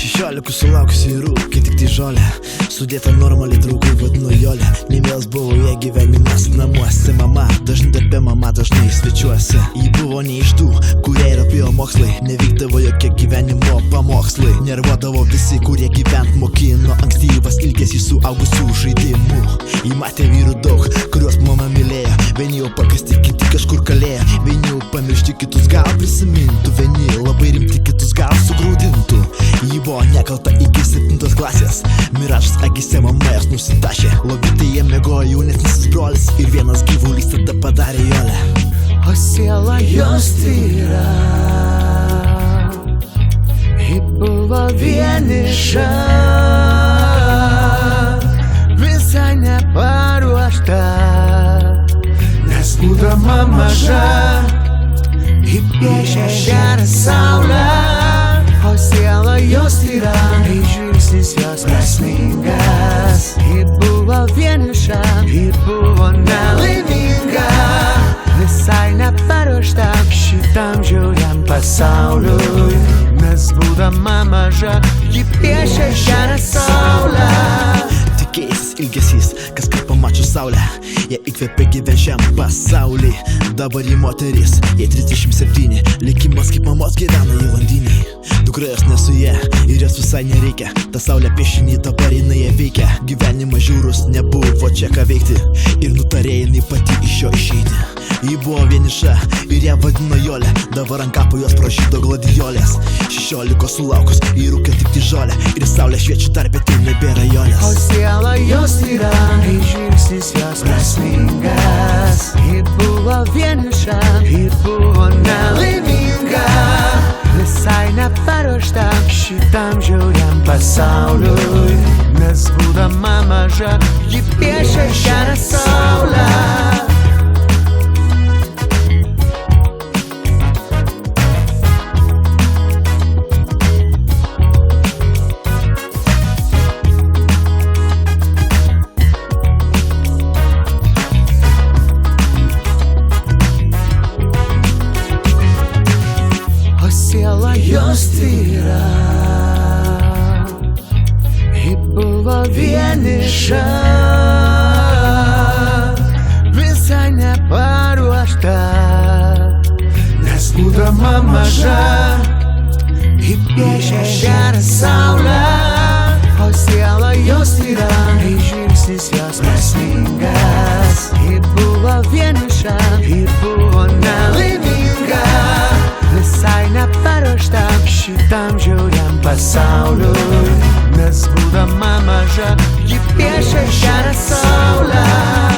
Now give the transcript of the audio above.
Šešiolikų sulaukusi rūkė tik tai žolę, sudėta normaliai draugai vadino Jolė. Nemėls buvo jie gyvenimas namuose, mama dažnai darbe, mama dažnai svečiuose. Ji buvo ne iš tų, kurie rūpėjo mokslai, nevykdavo jokie gyvenimo pamokslai. Nervuodavo visi, kurie gyvent mokino, ankstyvas ilgesys suaugusių žaidimų. Ji matė vyrų daug, kuriuos mama mylėjo, vieni jau pakasti, kiti kažkur kalėjo, vieni jau pamiršti, kitus gal prisimintų, vieni labai rimti, kitus gal sugrūdintų. Ji buvo nekalta iki 7 klasės, miražas akise mama jas nusitašė. Lovytė jie mėgojo jaunesnis brolis ir vienas gyvulys tada padarė Jolę. O siela jos tyra, ji buvo vieniša, visai neparuošta, nes būdama maža, ji piešė žemę saulę. O siela jos tyra, tai žvilgsnis jos prasmingas. Ji buvo vieniša, ji buvo nelaiminga, visai neparuošta šitam žiauriam pasauliui, nes būdama maža, ji piešė žemę saulę. Tikėjisis ilgesys, kas kad pamačius saulę, jie įkvėpė gyvent šiam pasaulį. Dabar ji moteris, jie 37, likimas kaip mamos gyvena į vandinį. Dukra jos nesuje ir jos visai nereikia, ta saulė piešinį dabar jinai ją veikia. Gyvenimas žiaurus, nebuvo čia ką veikti ir nutarė jinai pati iš jo išeiti. Ji buvo vieniša ir ją vadino Jolė, dabar ant kapo jos pražydo gladijolės. 16 sulaukus, ji rūkė tik tai žolę ir saulė šviečia dar, bet tai nebėra Jolės. O siela jos tyra, tai žvilgsnis jos prasmingas. Ji buvo vieniša, ji buvo nelaiminga, visai neparuošta šitam žiauriam pasauliui, nes būdama maža, ji piešė žemę saulę. Siela jos tyra, ji buvo vieniša, visai neparuošta, nes būdama maža, ji piešė žemę saulę. O siela jos tyra, tai žvilgsnis jos prasmingas. Ji buvo vieniša, ji buvo nelaiminga, visai neparuošta šitam žiauriam pasauliui, nes būdama maža, ji piešė žemę saulę.